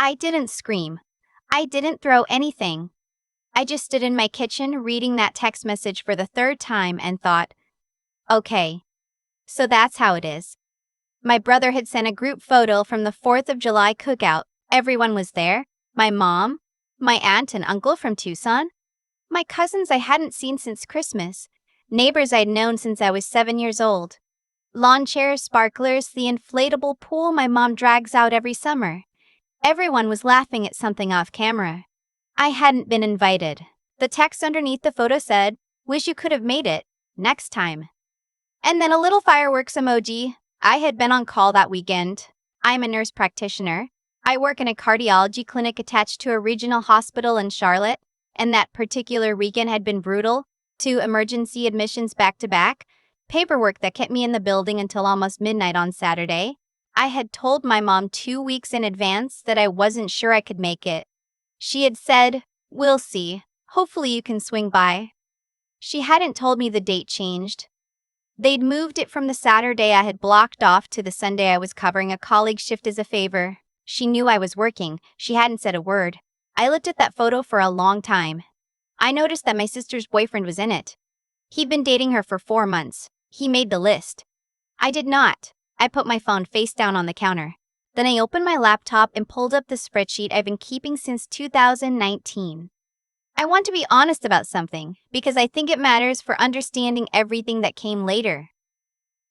I didn't scream. I didn't throw anything. I just stood in my kitchen reading that text message for the third time and thought, okay, so that's how it is. My brother had sent a group photo from the 4th of July cookout. Everyone was there. My mom, my aunt and uncle from Tucson, my cousins I hadn't seen since Christmas, neighbors I'd known since I was 7 years old, lawn chairs, sparklers, the inflatable pool my mom drags out every summer. Everyone was laughing at something off camera. I hadn't been invited. The text underneath the photo said, "Wish you could have made it. Next time." And then a little fireworks emoji. I had been on call that weekend. I'm a nurse practitioner. I work in a cardiology clinic attached to a regional hospital in Charlotte, and that particular weekend had been brutal. 2 emergency admissions back to back, paperwork that kept me in the building until almost midnight on Saturday. I had told my mom 2 weeks in advance that I wasn't sure I could make it. She had said, "We'll see. Hopefully you can swing by." She hadn't told me the date changed. They'd moved it from the Saturday I had blocked off to the Sunday I was covering a colleague's shift as a favor. She knew I was working. She hadn't said a word. I looked at that photo for a long time. I noticed that my sister's boyfriend was in it. He'd been dating her for 4 months. He made the list. I did not. I put my phone face down on the counter. Then I opened my laptop and pulled up the spreadsheet I've been keeping since 2019. I want to be honest about something because I think it matters for understanding everything that came later.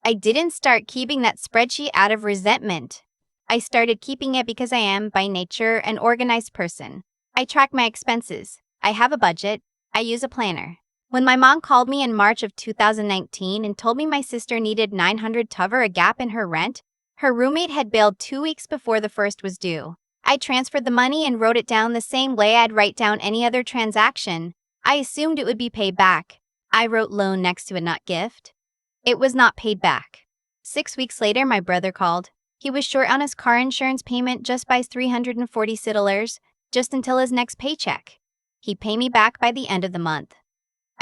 I didn't start keeping that spreadsheet out of resentment. I started keeping it because I am, by nature, an organized person. I track my expenses. I have a budget. I use a planner. When my mom called me in March of 2019 and told me my sister needed $900 to cover a gap in her rent, her roommate had bailed 2 weeks before the first was due. I transferred the money and wrote it down the same way I'd write down any other transaction. I assumed it would be paid back. I wrote loan next to it, not gift. It was not paid back. 6 weeks later, my brother called. He was short on his car insurance payment just by $340, just until his next paycheck. He'd pay me back by the end of the month.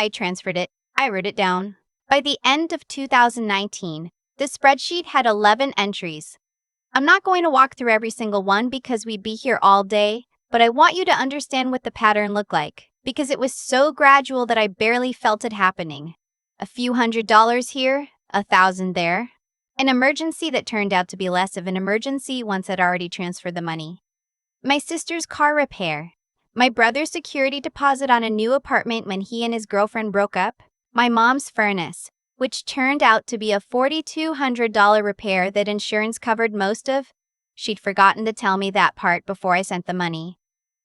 I transferred it. I wrote it down. By the end of 2019, the spreadsheet had 11 entries. I'm not going to walk through every single one because we'd be here all day, but I want you to understand what the pattern looked like, because it was so gradual that I barely felt it happening. A few $100 here, 1,000 there. An emergency that turned out to be less of an emergency once I'd already transferred the money. My sister's car repair. My brother's security deposit on a new apartment when he and his girlfriend broke up. My mom's furnace, which turned out to be a $4,200 repair that insurance covered most of. She'd forgotten to tell me that part before I sent the money.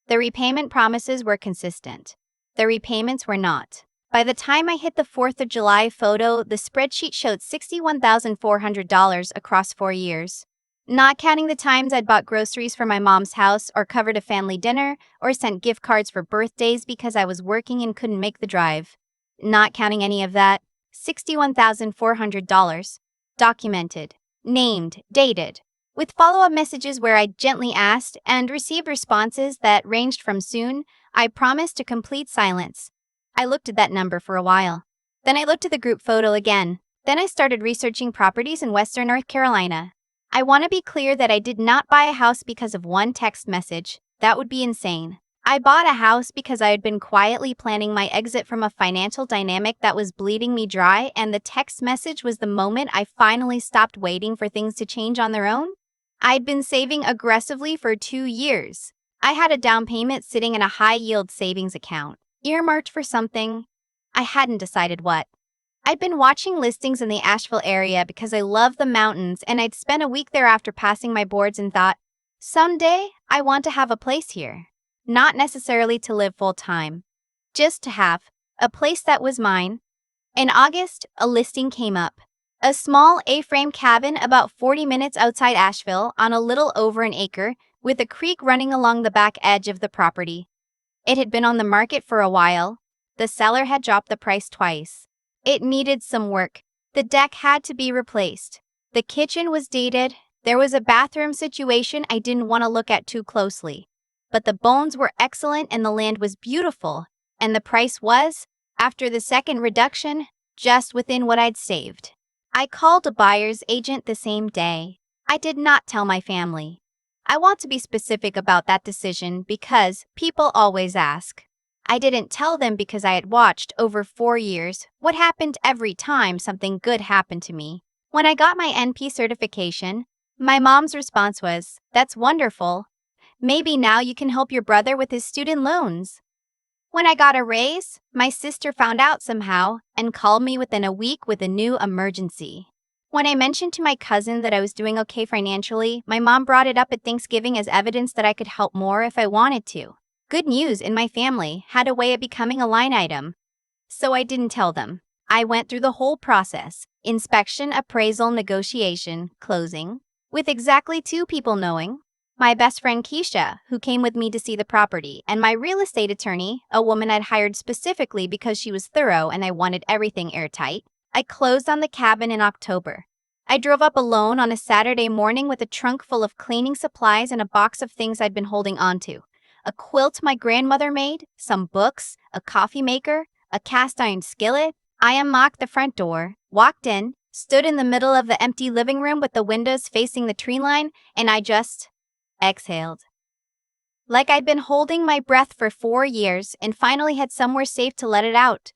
The repayment promises were consistent. The repayments were not. By the time I hit the 4th of July photo, the spreadsheet showed $61,400 across 4 years. Not counting the times I'd bought groceries for my mom's house or covered a family dinner or sent gift cards for birthdays because I was working and couldn't make the drive. Not counting any of that, $61,400. Documented, named, dated, with follow-up messages where I gently asked and received responses that ranged from soon, I promise, to complete silence. I looked at that number for a while. Then I looked at the group photo again. Then I started researching properties in Western North Carolina. I want to be clear that I did not buy a house because of one text message. That would be insane. I bought a house because I had been quietly planning my exit from a financial dynamic that was bleeding me dry, and the text message was the moment I finally stopped waiting for things to change on their own. I'd been saving aggressively for 2 years. I had a down payment sitting in a high-yield savings account, earmarked for something. I hadn't decided what. I'd been watching listings in the Asheville area because I love the mountains, and I'd spent a week there after passing my boards and thought, someday I want to have a place here. Not necessarily to live full-time, just to have a place that was mine. In August, a listing came up. A small A-frame cabin about 40 minutes outside Asheville on a little over an acre with a creek running along the back edge of the property. It had been on the market for a while. The seller had dropped the price twice. It needed some work. The deck had to be replaced. The kitchen was dated. There was a bathroom situation I didn't want to look at too closely. But the bones were excellent and the land was beautiful. And the price was, after the second reduction, just within what I'd saved. I called a buyer's agent the same day. I did not tell my family. I want to be specific about that decision because people always ask. I didn't tell them because I had watched over 4 years what happened every time something good happened to me. When I got my NP certification, my mom's response was, "That's wonderful. Maybe now you can help your brother with his student loans." When I got a raise, my sister found out somehow and called me within a week with a new emergency. When I mentioned to my cousin that I was doing okay financially, my mom brought it up at Thanksgiving as evidence that I could help more if I wanted to. Good news in my family had a way of becoming a line item. So I didn't tell them. I went through the whole process: inspection, appraisal, negotiation, closing, with exactly 2 people knowing. My best friend Keisha, who came with me to see the property, and my real estate attorney, a woman I'd hired specifically because she was thorough and I wanted everything airtight. I closed on the cabin in October. I drove up alone on a Saturday morning with a trunk full of cleaning supplies and a box of things I'd been holding onto. A quilt my grandmother made, some books, a coffee maker, a cast iron skillet. I unlocked the front door, walked in, stood in the middle of the empty living room with the windows facing the tree line, and I just exhaled. Like I'd been holding my breath for 4 years and finally had somewhere safe to let it out.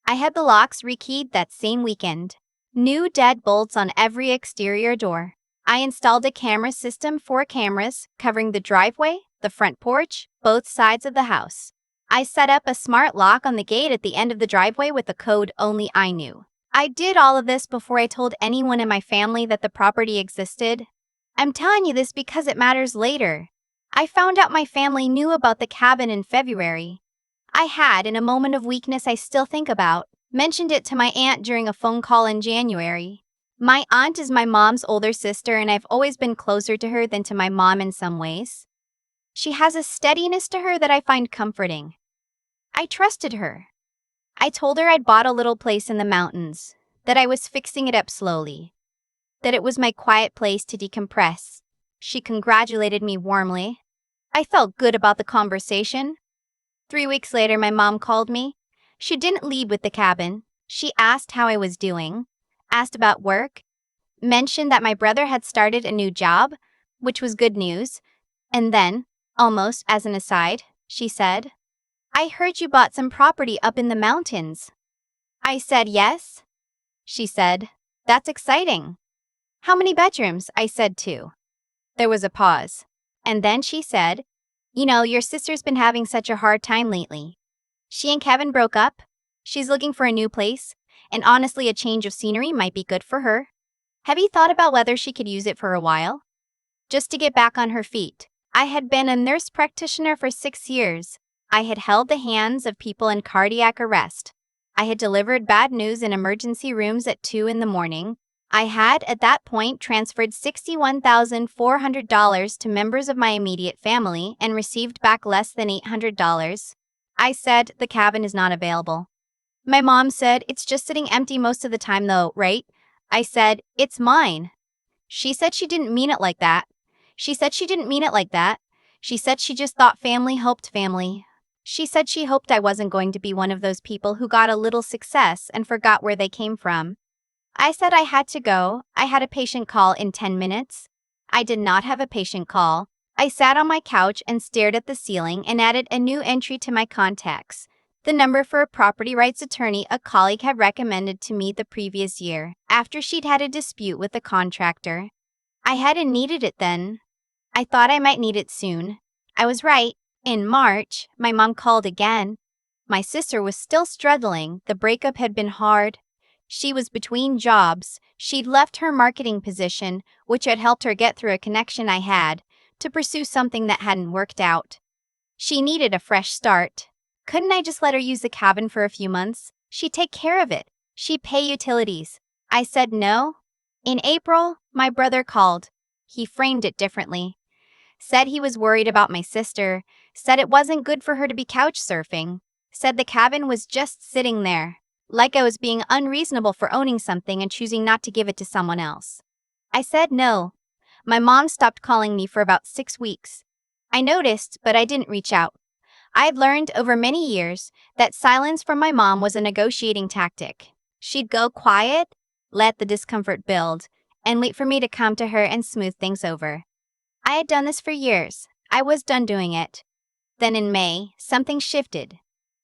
I had the locks rekeyed that same weekend. New dead bolts on every exterior door. I installed a camera system, 4 cameras, covering the driveway, the front porch, both sides of the house. I set up a smart lock on the gate at the end of the driveway with a code only I knew. I did all of this before I told anyone in my family that the property existed. I'm telling you this because it matters later. I found out my family knew about the cabin in February. I had, in a moment of weakness I still think about, mentioned it to my aunt during a phone call in January. My aunt is my mom's older sister, and I've always been closer to her than to my mom in some ways. She has a steadiness to her that I find comforting. I trusted her. I told her I'd bought a little place in the mountains, that I was fixing it up slowly, that it was my quiet place to decompress. She congratulated me warmly. I felt good about the conversation. 3 weeks later, my mom called me. She didn't lead with the cabin. She asked how I was doing, asked about work, mentioned that my brother had started a new job, which was good news, and then, almost as an aside, she said, "I heard you bought some property up in the mountains." I said yes. She said, "That's exciting." "How many bedrooms?" I said 2. There was a pause. And then she said, "You know, your sister's been having such a hard time lately. She and Kevin broke up. She's looking for a new place, and honestly, a change of scenery might be good for her. Have you thought about whether she could use it for a while? Just to get back on her feet." I had been a nurse practitioner for 6 years. I had held the hands of people in cardiac arrest. I had delivered bad news in emergency rooms at 2 in the morning. I had, at that point, transferred $61,400 to members of my immediate family and received back less than $800. I said, "The cabin is not available." My mom said, "It's just sitting empty most of the time though, right?" I said, "It's mine." She said she didn't mean it like that. She said she didn't mean it like that. She said she just thought family helped family. She said she hoped I wasn't going to be one of those people who got a little success and forgot where they came from. I said I had to go. I had a patient call in 10 minutes. I did not have a patient call. I sat on my couch and stared at the ceiling and added a new entry to my contacts: the number for a property rights attorney a colleague had recommended to me the previous year, after she'd had a dispute with the contractor. I hadn't needed it then. I thought I might need it soon. I was right. In March, my mom called again. My sister was still struggling. The breakup had been hard. She was between jobs. She'd left her marketing position, which had helped her get through a connection I had, to pursue something that hadn't worked out. She needed a fresh start. Couldn't I just let her use the cabin for a few months? She'd take care of it. She'd pay utilities. I said no. In April, my brother called. He framed it differently. Said he was worried about my sister, said it wasn't good for her to be couch surfing, said the cabin was just sitting there, like I was being unreasonable for owning something and choosing not to give it to someone else. I said no. My mom stopped calling me for about 6 weeks. I noticed, but I didn't reach out. I'd learned over many years that silence from my mom was a negotiating tactic. She'd go quiet, let the discomfort build, and wait for me to come to her and smooth things over. I had done this for years. I was done doing it. Then in May, something shifted.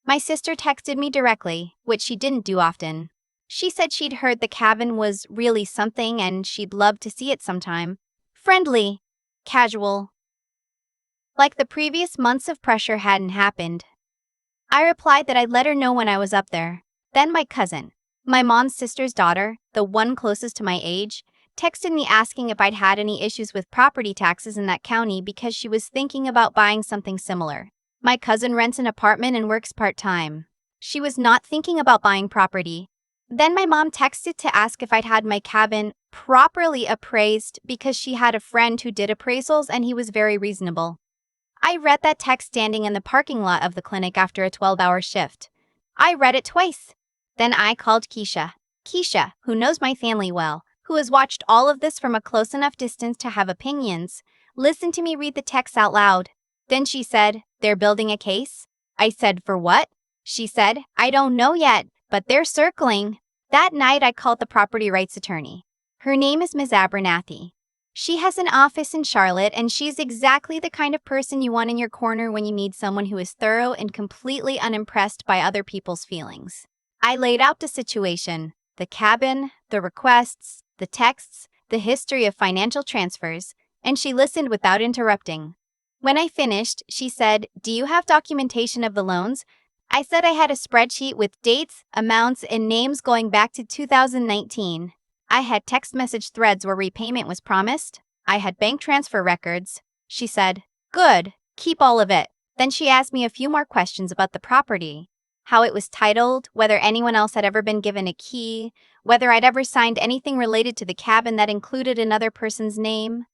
My sister texted me directly, which she didn't do often. She said she'd heard the cabin was really something and she'd love to see it sometime. Friendly. Casual. Like the previous months of pressure hadn't happened. I replied that I'd let her know when I was up there. Then my cousin, my mom's sister's daughter, the one closest to my age, texted me asking if I'd had any issues with property taxes in that county because she was thinking about buying something similar. My cousin rents an apartment and works part-time. She was not thinking about buying property. Then my mom texted to ask if I'd had my cabin properly appraised because she had a friend who did appraisals and he was very reasonable. I read that text standing in the parking lot of the clinic after a 12-hour shift. I read it twice. Then I called Keisha. Keisha, who knows my family well, who has watched all of this from a close enough distance to have opinions, listened to me read the text out loud. Then she said, "They're building a case?" I said, "For what?" She said, "I don't know yet, but they're circling." That night I called the property rights attorney. Her name is Ms. Abernathy. She has an office in Charlotte, and she's exactly the kind of person you want in your corner when you need someone who is thorough and completely unimpressed by other people's feelings. I laid out the situation, the cabin, the requests, the texts, the history of financial transfers, and she listened without interrupting. When I finished, she said, "Do you have documentation of the loans?" I said I had a spreadsheet with dates, amounts, and names going back to 2019. I had text message threads where repayment was promised. I had bank transfer records. She said, "Good, keep all of it." Then she asked me a few more questions about the property. How it was titled, whether anyone else had ever been given a key, whether I'd ever signed anything related to the cabin that included another person's name.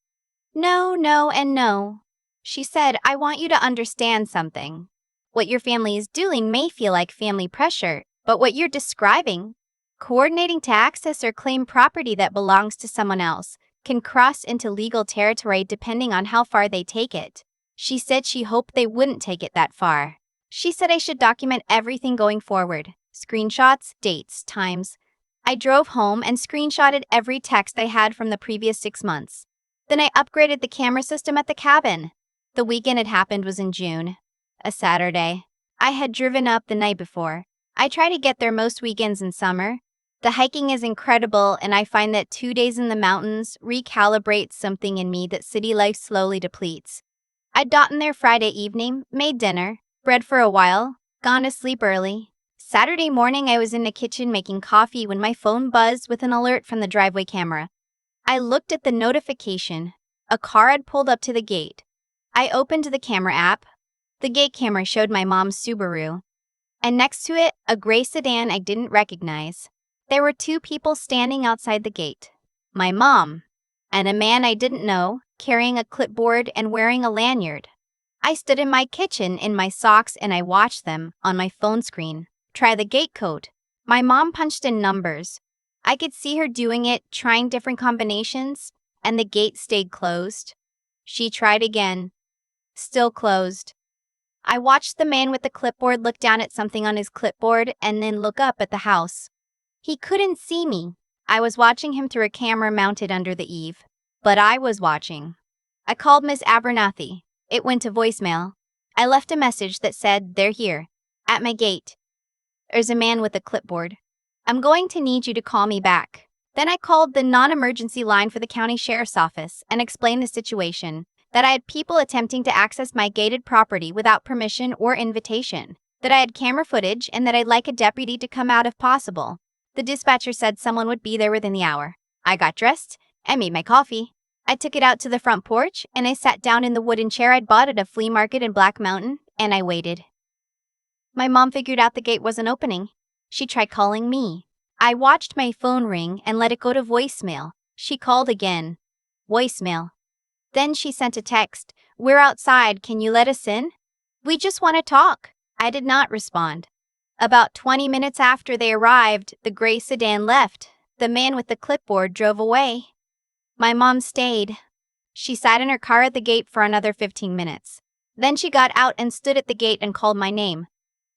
No, no, and no. She said, "I want you to understand something. What your family is doing may feel like family pressure, but what you're describing, coordinating to access or claim property that belongs to someone else, can cross into legal territory depending on how far they take it." She said she hoped they wouldn't take it that far. She said I should document everything going forward, screenshots, dates, times. I drove home and screenshotted every text I had from the previous 6 months. Then I upgraded the camera system at the cabin. The weekend it happened was in June, a Saturday. I had driven up the night before. I try to get there most weekends in summer. The hiking is incredible, and I find that 2 days in the mountains recalibrates something in me that city life slowly depletes. I'd gotten there Friday evening, made dinner, read for a while, gone to sleep early. Saturday morning I was in the kitchen making coffee when my phone buzzed with an alert from the driveway camera. I looked at the notification. A car had pulled up to the gate. I opened the camera app. The gate camera showed my mom's Subaru, and next to it, a gray sedan I didn't recognize. There were 2 people standing outside the gate. My mom, and a man I didn't know, carrying a clipboard and wearing a lanyard. I stood in my kitchen in my socks and I watched them, on my phone screen, try the gate code. My mom punched in numbers. I could see her doing it, trying different combinations, and the gate stayed closed. She tried again. Still closed. I watched the man with the clipboard look down at something on his clipboard and then look up at the house. He couldn't see me. I was watching him through a camera mounted under the eave. But I was watching. I called Miss Abernathy. It went to voicemail. I left a message that said, "They're here. At my gate. There's a man with a clipboard. I'm going to need you to call me back." Then I called the non-emergency line for the county sheriff's office and explained the situation. That I had people attempting to access my gated property without permission or invitation, that I had camera footage, and that I'd like a deputy to come out if possible. The dispatcher said someone would be there within the hour. I got dressed and made my coffee. I took it out to the front porch, and I sat down in the wooden chair I'd bought at a flea market in Black Mountain, and I waited. My mom figured out the gate wasn't opening. She tried calling me. I watched my phone ring and let it go to voicemail. She called again. Voicemail. Then she sent a text, "We're outside, can you let us in? We just want to talk." I did not respond. About 20 minutes after they arrived, the gray sedan left. The man with the clipboard drove away. My mom stayed. She sat in her car at the gate for another 15 minutes. Then she got out and stood at the gate and called my name,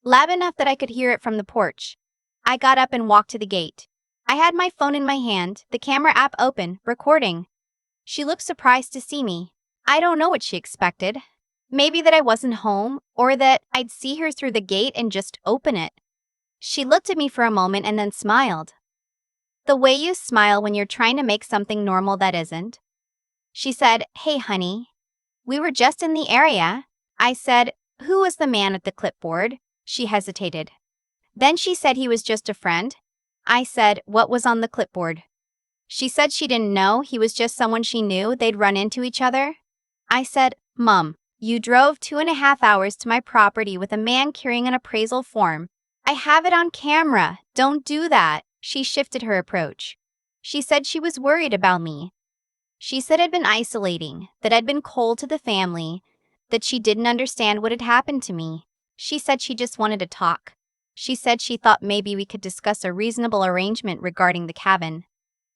loud enough that I could hear it from the porch. I got up and walked to the gate. I had my phone in my hand, the camera app open, recording. She looked surprised to see me. I don't know what she expected. Maybe that I wasn't home, or that I'd see her through the gate and just open it. She looked at me for a moment and then smiled. The way you smile when you're trying to make something normal that isn't. She said, "Hey, honey. We were just in the area." I said, "Who was the man at the clipboard?" She hesitated. Then she said he was just a friend. I said, "What was on the clipboard?" She said she didn't know, he was just someone she knew, they'd run into each other. I said, "Mom, you drove 2.5 hours to my property with a man carrying an appraisal form. I have it on camera. Don't do that." She shifted her approach. She said she was worried about me. She said I'd been isolating, that I'd been cold to the family, that she didn't understand what had happened to me. She said she just wanted to talk. She said she thought maybe we could discuss a reasonable arrangement regarding the cabin.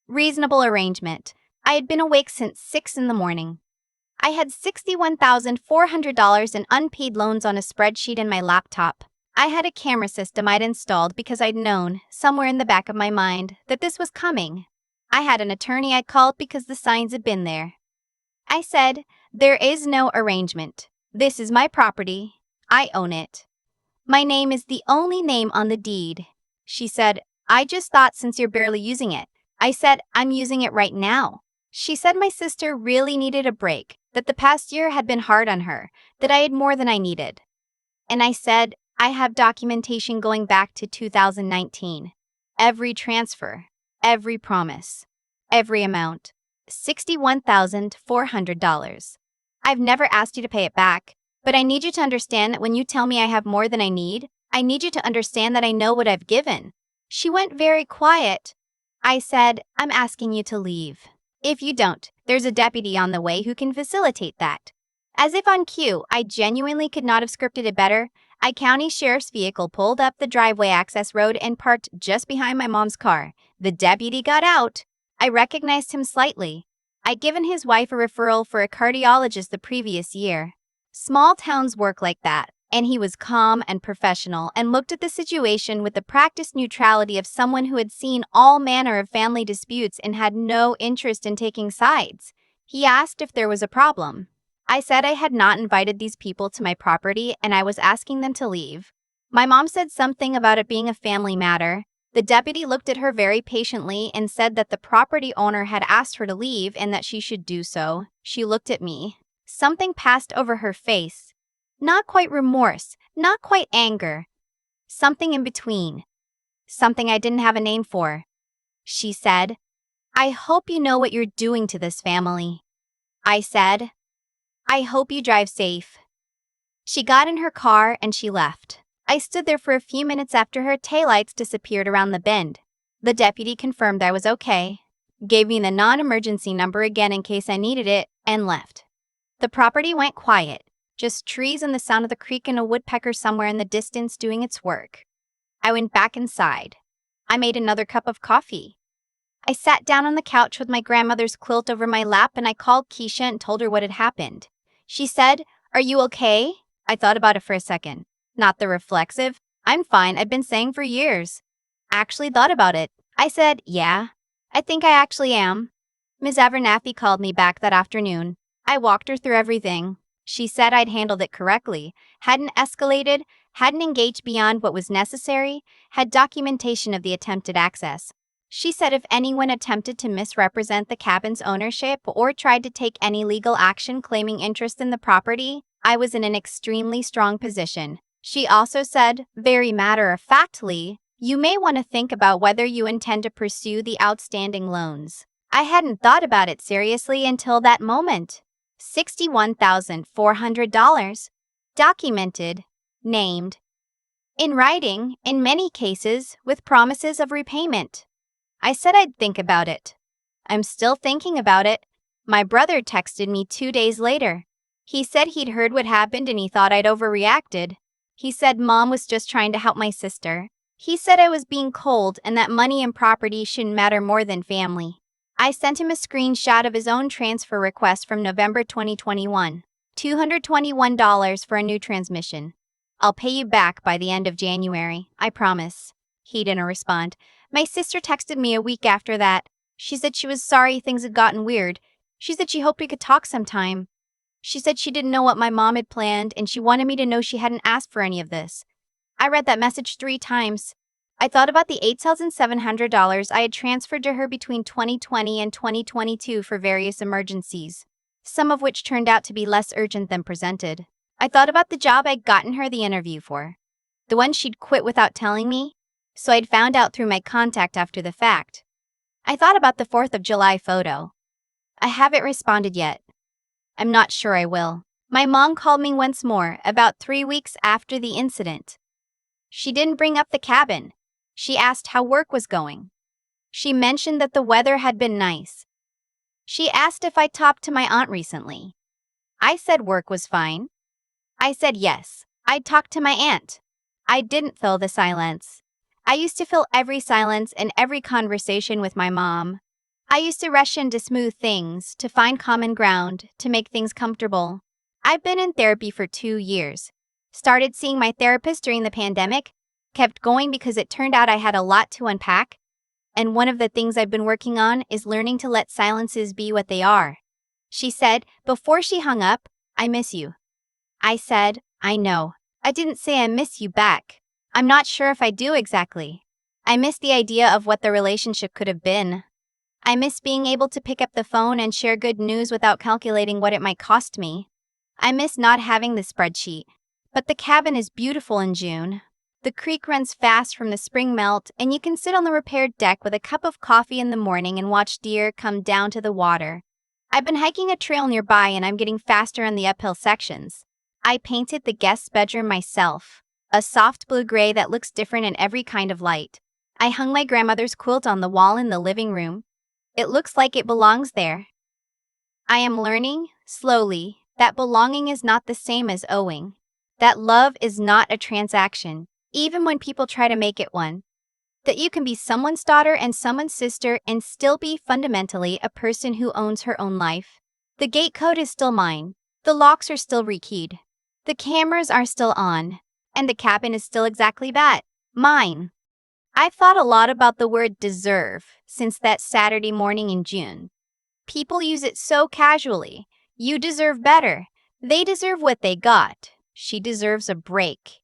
Reasonable arrangement. I had been awake since 6 in the morning. I had $61,400 in unpaid loans on a spreadsheet in my laptop. I had a camera system I'd installed because I'd known, somewhere in the back of my mind, that this was coming. I had an attorney I called because the signs had been there. I said, "There is no arrangement. This is my property. I own it. My name is the only name on the deed." She said, "I just thought since you're barely using it." I said, "I'm using it right now." She said my sister really needed a break, that the past year had been hard on her, that I had more than I needed. And I said, "I have documentation going back to 2019. Every transfer, every promise, every amount. $61,400. I've never asked you to pay it back, but I need you to understand that when you tell me I have more than I need you to understand that I know what I've given." She went very quiet. I said, "I'm asking you to leave. If you don't, there's a deputy on the way who can facilitate that." As if on cue, I genuinely could not have scripted it better. A county sheriff's vehicle pulled up the driveway access road and parked just behind my mom's car. The deputy got out. I recognized him slightly. I'd given his wife a referral for a cardiologist the previous year. Small towns work like that, and he was calm and professional and looked at the situation with the practiced neutrality of someone who had seen all manner of family disputes and had no interest in taking sides. He asked if there was a problem. I said I had not invited these people to my property and I was asking them to leave. My mom said something about it being a family matter. The deputy looked at her very patiently and said that the property owner had asked her to leave and that she should do so. She looked at me. Something passed over her face. Not quite remorse, not quite anger. Something in between. Something I didn't have a name for. She said, "I hope you know what you're doing to this family." I said, "I hope you drive safe." She got in her car and she left. I stood there for a few minutes after her taillights disappeared around the bend. The deputy confirmed I was okay, gave me the non-emergency number again in case I needed it, and left. The property went quiet, just trees and the sound of the creek and a woodpecker somewhere in the distance doing its work. I went back inside. I made another cup of coffee. I sat down on the couch with my grandmother's quilt over my lap and I called Keisha and told her what had happened. She said, "Are you okay?" I thought about it for a second. Not the reflexive, "I'm fine, I've been saying for years." I actually thought about it. I said, "Yeah, I think I actually am." Ms. Abernathy called me back that afternoon. I walked her through everything. She said I'd handled it correctly, hadn't escalated, hadn't engaged beyond what was necessary, had documentation of the attempted access. She said if anyone attempted to misrepresent the cabin's ownership or tried to take any legal action claiming interest in the property, I was in an extremely strong position. She also said, very matter-of-factly, "You may want to think about whether you intend to pursue the outstanding loans." I hadn't thought about it seriously until that moment. $61,400. Documented. Named. In writing, in many cases, with promises of repayment. I said I'd think about it. I'm still thinking about it. My brother texted me 2 days later. He said he'd heard what happened and he thought I'd overreacted. He said Mom was just trying to help my sister. He said I was being cold and that money and property shouldn't matter more than family. I sent him a screenshot of his own transfer request from November 2021. $221 for a new transmission. "I'll pay you back by the end of January, I promise." He didn't respond. My sister texted me a week after that. She said she was sorry things had gotten weird. She said she hoped we could talk sometime. She said she didn't know what my mom had planned and she wanted me to know she hadn't asked for any of this. I read that message 3 times. I thought about the $8,700 I had transferred to her between 2020 and 2022 for various emergencies, some of which turned out to be less urgent than presented. I thought about the job I'd gotten her the interview for, the one she'd quit without telling me, so I'd found out through my contact after the fact. I thought about the 4th of July photo. I haven't responded yet. I'm not sure I will. My mom called me once more about 3 weeks after the incident. She didn't bring up the cabin. She asked how work was going. She mentioned that the weather had been nice. She asked if I talked to my aunt recently. I said work was fine. I said yes, I'd talked to my aunt. I didn't fill the silence. I used to fill every silence and every conversation with my mom. I used to rush in to smooth things, to find common ground, to make things comfortable. I've been in therapy for 2 years. Started seeing my therapist during the pandemic, kept going because it turned out I had a lot to unpack, and one of the things I've been working on is learning to let silences be what they are. She said, before she hung up, I miss you. I said, I know. I didn't say I miss you back. I'm not sure if I do exactly. I miss the idea of what the relationship could have been. I miss being able to pick up the phone and share good news without calculating what it might cost me. I miss not having the spreadsheet. But the cabin is beautiful in June. The creek runs fast from the spring melt, and you can sit on the repaired deck with a cup of coffee in the morning and watch deer come down to the water. I've been hiking a trail nearby and I'm getting faster on the uphill sections. I painted the guest bedroom myself, a soft blue-gray that looks different in every kind of light. I hung my grandmother's quilt on the wall in the living room. It looks like it belongs there. I am learning, slowly, that belonging is not the same as owing. That love is not a transaction, even when people try to make it one. That you can be someone's daughter and someone's sister and still be fundamentally a person who owns her own life. The gate code is still mine. The locks are still rekeyed. The cameras are still on. And the cabin is still exactly that, mine. I've thought a lot about the word deserve since that Saturday morning in June. People use it so casually. You deserve better. They deserve what they got. She deserves a break.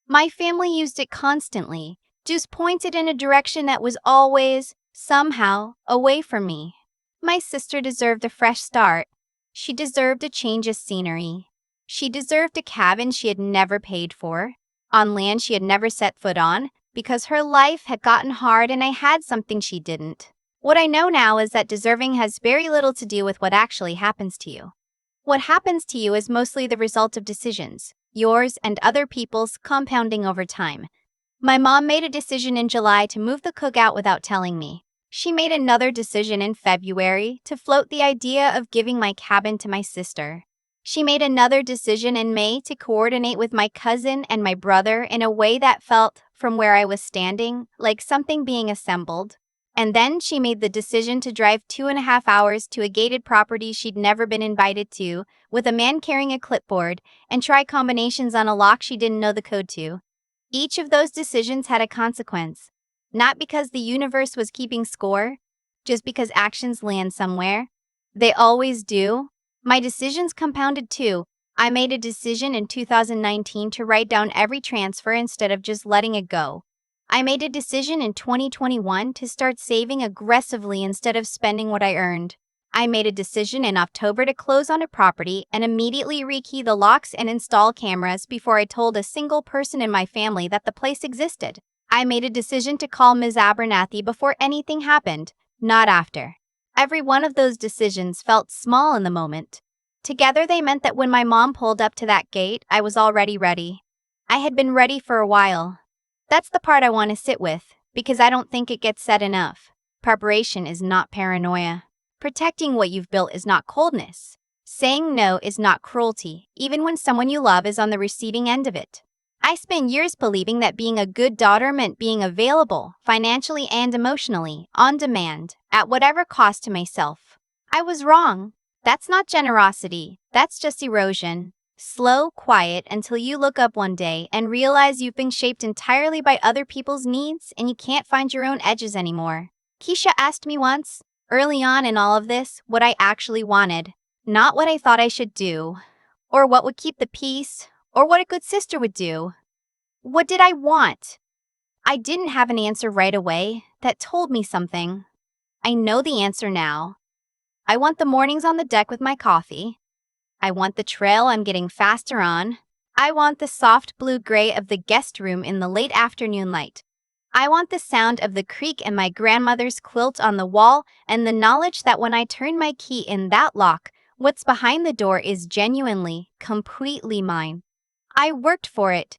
My family used it constantly, just pointed in a direction that was always, somehow, away from me. My sister deserved a fresh start. She deserved a change of scenery. She deserved a cabin she had never paid for, on land she had never set foot on, because her life had gotten hard and I had something she didn't. What I know now is that deserving has very little to do with what actually happens to you. What happens to you is mostly the result of decisions, yours and other people's, compounding over time. My mom made a decision in July to move the cookout without telling me. She made another decision in February to float the idea of giving my cabin to my sister. She made another decision in May to coordinate with my cousin and my brother in a way that felt, from where I was standing, like something being assembled. And then she made the decision to drive 2.5 hours to a gated property she'd never been invited to, with a man carrying a clipboard, and try combinations on a lock she didn't know the code to. Each of those decisions had a consequence. Not because the universe was keeping score, just because actions land somewhere. They always do. My decisions compounded too. I made a decision in 2019 to write down every transfer instead of just letting it go. I made a decision in 2021 to start saving aggressively instead of spending what I earned. I made a decision in October to close on a property and immediately rekey the locks and install cameras before I told a single person in my family that the place existed. I made a decision to call Ms. Abernathy before anything happened, not after. Every one of those decisions felt small in the moment. Together they meant that when my mom pulled up to that gate, I was already ready. I had been ready for a while. That's the part I want to sit with, because I don't think it gets said enough. Preparation is not paranoia. Protecting what you've built is not coldness. Saying no is not cruelty, even when someone you love is on the receiving end of it. I spent years believing that being a good daughter meant being available, financially and emotionally, on demand, at whatever cost to myself. I was wrong. That's not generosity, that's just erosion. Slow, quiet, until you look up one day and realize you've been shaped entirely by other people's needs and you can't find your own edges anymore. Keisha asked me once, early on in all of this, what I actually wanted. Not what I thought I should do, or what would keep the peace, or what a good sister would do. What did I want? I didn't have an answer right away that told me something. I know the answer now. I want the mornings on the deck with my coffee. I want the trail I'm getting faster on. I want the soft blue-gray of the guest room in the late afternoon light. I want the sound of the creak and my grandmother's quilt on the wall and the knowledge that when I turn my key in that lock, what's behind the door is genuinely, completely mine. I worked for it.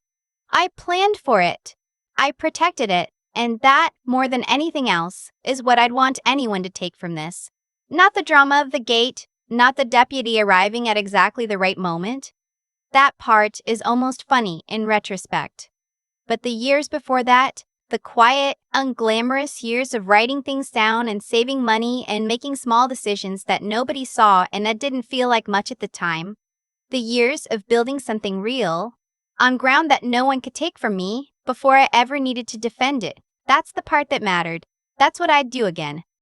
I planned for it. I protected it, and that, more than anything else, is what I'd want anyone to take from this. Not the drama of the gate, not the deputy arriving at exactly the right moment. That part is almost funny in retrospect. But the years before that, the quiet, unglamorous years of writing things down and saving money and making small decisions that nobody saw and that didn't feel like much at the time. The years of building something real, on ground that no one could take from me, before I ever needed to defend it. That's the part that mattered. That's what I'd do again.